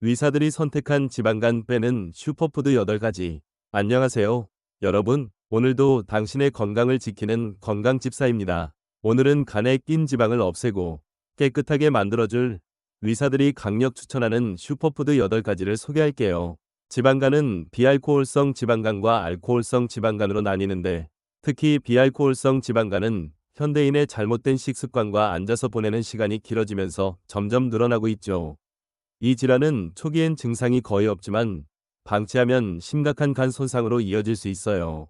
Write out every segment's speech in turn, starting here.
의사들이 선택한 지방간 빼는 슈퍼푸드 8가지. 안녕하세요, 여러분. 오늘도 당신의 건강을 지키는 건강집사입니다. 오늘은 간에 낀 지방을 없애고 깨끗하게 만들어줄 의사들이 강력 추천하는 슈퍼푸드 8가지를 소개할게요. 지방간은 비알코올성 지방간과 알코올성 지방간으로 나뉘는데, 특히 비알코올성 지방간은 현대인의 잘못된 식습관과 앉아서 보내는 시간이 길어지면서 점점 늘어나고 있죠. 이 질환은 초기엔 증상이 거의 없지만 방치하면 심각한 간 손상으로 이어질 수 있어요.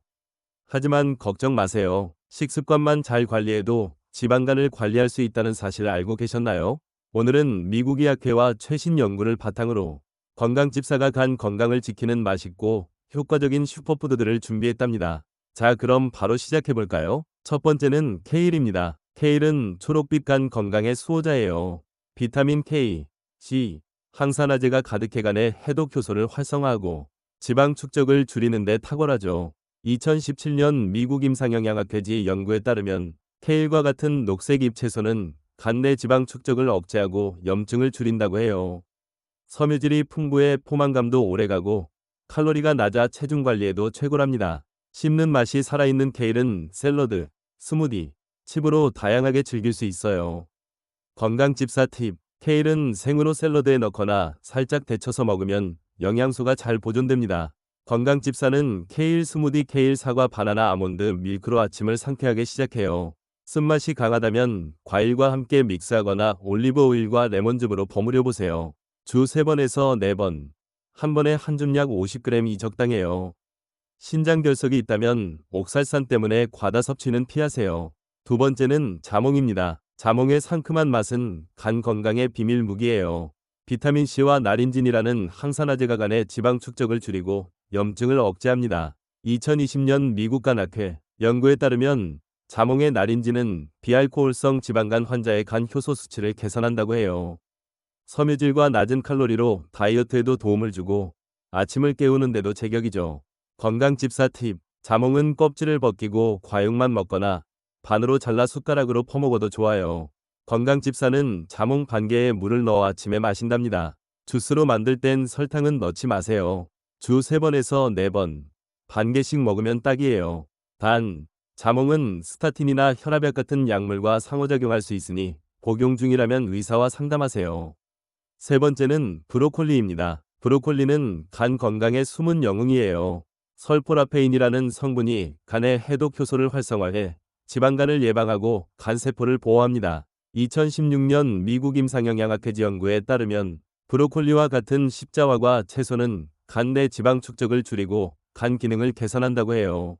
하지만 걱정 마세요. 식습관만 잘 관리해도 지방간을 관리할 수 있다는 사실을 알고 계셨나요? 오늘은 미국 의학회와 최신 연구를 바탕으로 건강집사가 간 건강을 지키는 맛있고 효과적인 슈퍼푸드들을 준비했답니다. 자, 그럼 바로 시작해볼까요? 첫 번째는 케일입니다. 케일은 초록빛 간 건강의 수호자예요. 비타민 K, C, 항산화제가 가득해 간의 해독 효소를 활성화하고 지방 축적을 줄이는 데 탁월하죠. 2017년 미국 임상영양학회지 연구에 따르면 케일과 같은 녹색 잎채소는 간 내 지방 축적을 억제하고 염증을 줄인다고 해요. 섬유질이 풍부해 포만감도 오래가고 칼로리가 낮아 체중 관리에도 최고랍니다. 씹는 맛이 살아있는 케일은 샐러드, 스무디, 칩으로 다양하게 즐길 수 있어요. 건강집사 팁. 케일은 생으로 샐러드에 넣거나 살짝 데쳐서 먹으면 영양소가 잘 보존됩니다. 건강집사는 케일 스무디 케일 사과 바나나 아몬드 밀크로 아침을 상쾌하게 시작해요. 쓴맛이 강하다면 과일과 함께 믹스하거나 올리브 오일과 레몬즙으로 버무려 보세요. 주 3번에서 4번. 한 번에 한 줌 약 50g이 적당해요. 신장 결석이 있다면 옥살산 때문에 과다 섭취는 피하세요. 두 번째는 자몽입니다. 자몽의 상큼한 맛은 간 건강의 비밀 무기예요. 비타민C와 나린진이라는 항산화제가 간의 지방 축적을 줄이고 염증을 억제합니다. 2020년 미국 간학회 연구에 따르면 자몽의 나린진은 비알코올성 지방간 환자의 간 효소 수치를 개선한다고 해요. 섬유질과 낮은 칼로리로 다이어트에도 도움을 주고 아침을 깨우는데도 제격이죠. 건강집사 팁. 자몽은 껍질을 벗기고 과육만 먹거나 반으로 잘라 숟가락으로 퍼먹어도 좋아요. 건강집사는 자몽 반 개에 물을 넣어 아침에 마신답니다. 주스로 만들 땐 설탕은 넣지 마세요. 주 3번에서 4번. 반 개씩 먹으면 딱이에요. 단, 자몽은 스타틴이나 혈압약 같은 약물과 상호작용할 수 있으니 복용 중이라면 의사와 상담하세요. 세 번째는 브로콜리입니다. 브로콜리는 간 건강의 숨은 영웅이에요. 설포라페인이라는 성분이 간의 해독 효소를 활성화해 지방간을 예방하고 간세포를 보호합니다. 2016년 미국 임상영양학회지 연구에 따르면 브로콜리와 같은 십자화과 채소는 간 내 지방 축적을 줄이고 간 기능을 개선한다고 해요.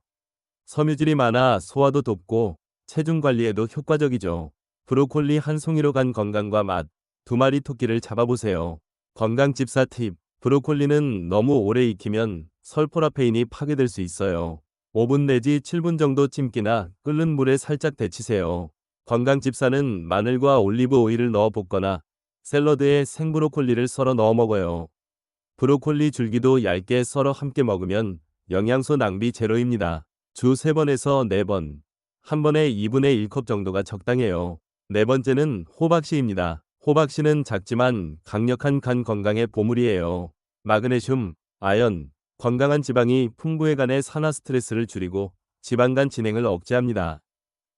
섬유질이 많아 소화도 돕고 체중 관리에도 효과적이죠. 브로콜리 한 송이로 간 건강과 맛, 2마리 토끼를 잡아보세요. 건강집사 팁. 브로콜리는 너무 오래 익히면 설포라페인이 파괴될 수 있어요. 5분 내지 7분 정도 찜기나 끓는 물에 살짝 데치세요. 건강집사는 마늘과 올리브 오일을 넣어 볶거나 샐러드에 생브로콜리를 썰어 넣어 먹어요. 브로콜리 줄기도 얇게 썰어 함께 먹으면 영양소 낭비 제로입니다. 주 3번에서 4번. 한 번에 2분의 1컵 정도가 적당해요. 네 번째는 호박씨입니다. 호박씨는 작지만 강력한 간 건강의 보물이에요. 마그네슘, 아연, 건강한 지방이 풍부해 간의 산화 스트레스를 줄이고 지방간 진행을 억제합니다.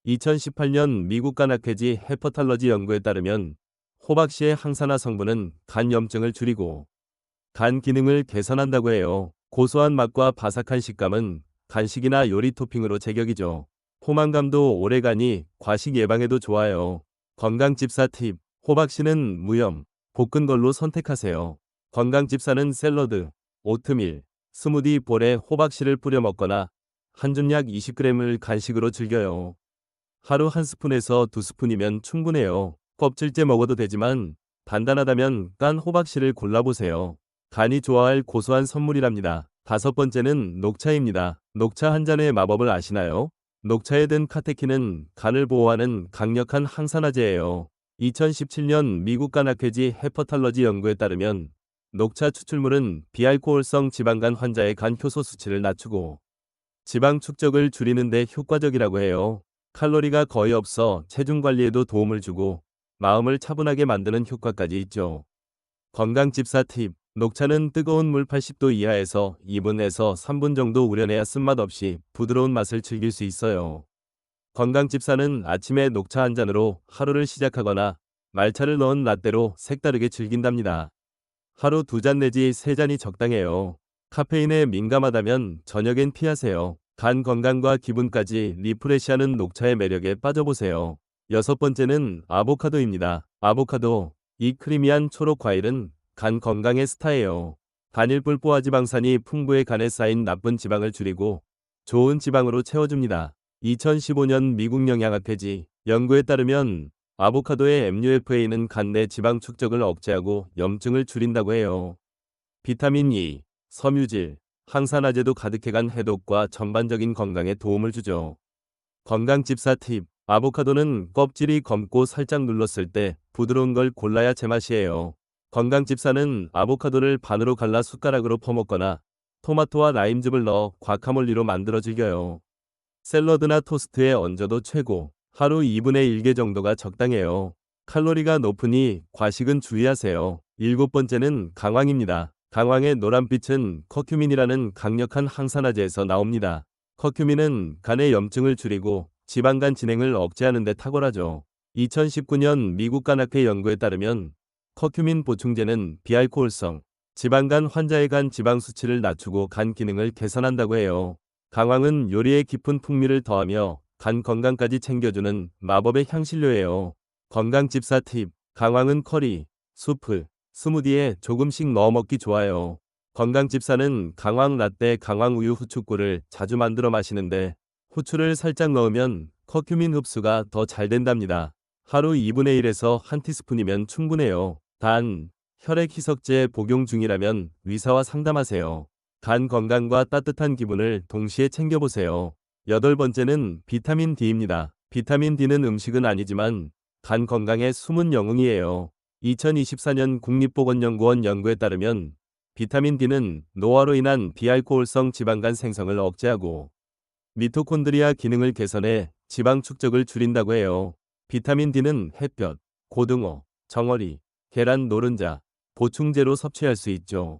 2018년 미국 간학회지 헤퍼탈러지 연구에 따르면 호박씨의 항산화 성분은 간 염증을 줄이고 간 기능을 개선한다고 해요. 고소한 맛과 바삭한 식감은 간식이나 요리 토핑으로 제격이죠. 포만감도 오래가니 과식 예방에도 좋아요. 건강집사 팁. 호박씨는 무염, 볶은 걸로 선택하세요. 건강집사는 샐러드, 오트밀, 스무디 볼에 호박씨를 뿌려 먹거나 한 줌 약 20g을 간식으로 즐겨요. 하루 한 스푼에서 2스푼이면 충분해요. 껍질째 먹어도 되지만 단단하다면 깐 호박씨를 골라보세요. 간이 좋아할 고소한 선물이랍니다. 다섯 번째는 녹차입니다. 녹차 한 잔의 마법을 아시나요? 녹차에 든 카테킨은 간을 보호하는 강력한 항산화제예요. 2017년 미국 간학회지 헤퍼탈러지 연구에 따르면 녹차 추출물은 비알코올성 지방간 환자의 간 효소 수치를 낮추고 지방 축적을 줄이는 데 효과적이라고 해요. 칼로리가 거의 없어 체중 관리에도 도움을 주고 마음을 차분하게 만드는 효과까지 있죠. 건강집사 팁. 녹차는 뜨거운 물 80도 이하에서 2분에서 3분 정도 우려내야 쓴맛 없이 부드러운 맛을 즐길 수 있어요. 건강집사는 아침에 녹차 한 잔으로 하루를 시작하거나 말차를 넣은 라떼로 색다르게 즐긴답니다. 하루 2잔 내지 3잔이 적당해요. 카페인에 민감하다면 저녁엔 피하세요. 간 건강과 기분까지 리프레시하는 녹차의 매력에 빠져보세요. 여섯 번째는 아보카도입니다. 아보카도, 이 크리미한 초록 과일은 간 건강의 스타예요. 단일불 포화지방산이 풍부해 간에 쌓인 나쁜 지방을 줄이고 좋은 지방으로 채워줍니다. 2015년 미국 영양학회지 연구에 따르면 아보카도의 MUFA는 간 내 지방 축적을 억제하고 염증을 줄인다고 해요. 비타민 E, 섬유질, 항산화제도 가득해간 해독과 전반적인 건강에 도움을 주죠. 건강집사 팁. 아보카도는 껍질이 검고 살짝 눌렀을 때 부드러운 걸 골라야 제맛이에요. 건강집사는 아보카도를 반으로 갈라 숟가락으로 퍼먹거나 토마토와 라임즙을 넣어 과카몰리로 만들어 즐겨요. 샐러드나 토스트에 얹어도 최고. 하루 2분의 1개 정도가 적당해요. 칼로리가 높으니 과식은 주의하세요. 일곱 번째는 강황입니다. 강황의 노란빛은 커큐민이라는 강력한 항산화제에서 나옵니다. 커큐민은 간의 염증을 줄이고 지방간 진행을 억제하는 데 탁월하죠. 2019년 미국 간학회 연구에 따르면 커큐민 보충제는 비알코올성, 지방간 환자의 간 지방 수치를 낮추고 간 기능을 개선한다고 해요. 강황은 요리에 깊은 풍미를 더하며 간 건강까지 챙겨주는 마법의 향신료예요. 건강집사 팁. 강황은 커리, 수프, 스무디에 조금씩 넣어 먹기 좋아요. 건강집사는 강황 라떼, 강황 우유 후춧꿀을 자주 만들어 마시는데 후추를 살짝 넣으면 커큐민 흡수가 더 잘 된답니다. 하루 2분의 1에서 1티스푼이면 충분해요. 단, 혈액 희석제 복용 중이라면 의사와 상담하세요. 간 건강과 따뜻한 기분을 동시에 챙겨보세요. 여덟 번째는 비타민 D입니다. 비타민 D는 음식은 아니지만 간 건강의 숨은 영웅이에요. 2024년 국립보건연구원 연구에 따르면 비타민 D는 노화로 인한 비알코올성 지방간 생성을 억제하고 미토콘드리아 기능을 개선해 지방 축적을 줄인다고 해요. 비타민 D는 햇볕, 고등어, 정어리, 계란 노른자, 보충제로 섭취할 수 있죠.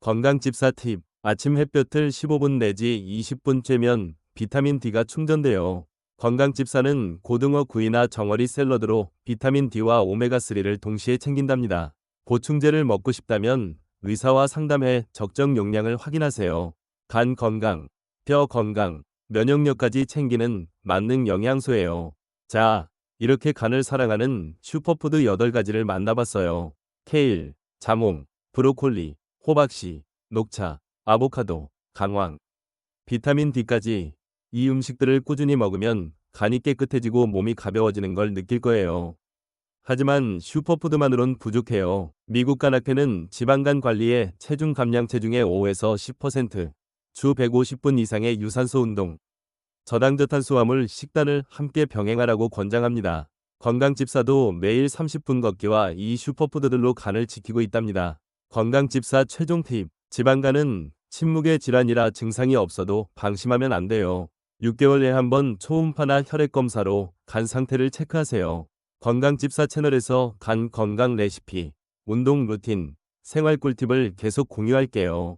건강집사 팁. 아침 햇볕을 15분 내지 20분 쬐면 비타민 D가 충전돼요. 건강집사는 고등어 구이나 정어리 샐러드로 비타민 D와 오메가3를 동시에 챙긴답니다. 보충제를 먹고 싶다면 의사와 상담해 적정 용량을 확인하세요. 간 건강, 뼈 건강, 면역력까지 챙기는 만능 영양소예요. 자, 이렇게 간을 사랑하는 슈퍼푸드 8가지를 만나봤어요. 케일, 자몽, 브로콜리, 호박씨, 녹차, 아보카도, 강황, 비타민 D까지 이 음식들을 꾸준히 먹으면 간이 깨끗해지고 몸이 가벼워지는 걸 느낄 거예요. 하지만 슈퍼푸드만으론 부족해요. 미국 간학회는 지방간 관리에 체중 감량 체중의 5에서 10%, 주 150분 이상의 유산소 운동, 저당저탄수화물 식단을 함께 병행하라고 권장합니다. 건강집사도 매일 30분 걷기와 이 슈퍼푸드들로 간을 지키고 있답니다. 건강집사 최종 팁. 지방간은 침묵의 질환이라 증상이 없어도 방심하면 안 돼요. 6개월에 한 번 초음파나 혈액 검사로 간 상태를 체크하세요. 건강집사 채널에서 간 건강 레시피, 운동 루틴, 생활 꿀팁을 계속 공유할게요.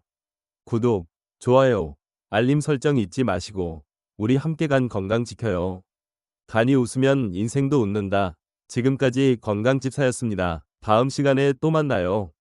구독, 좋아요, 알림 설정 잊지 마시고 우리 함께 간 건강 지켜요. 간이 웃으면 인생도 웃는다. 지금까지 건강집사였습니다. 다음 시간에 또 만나요.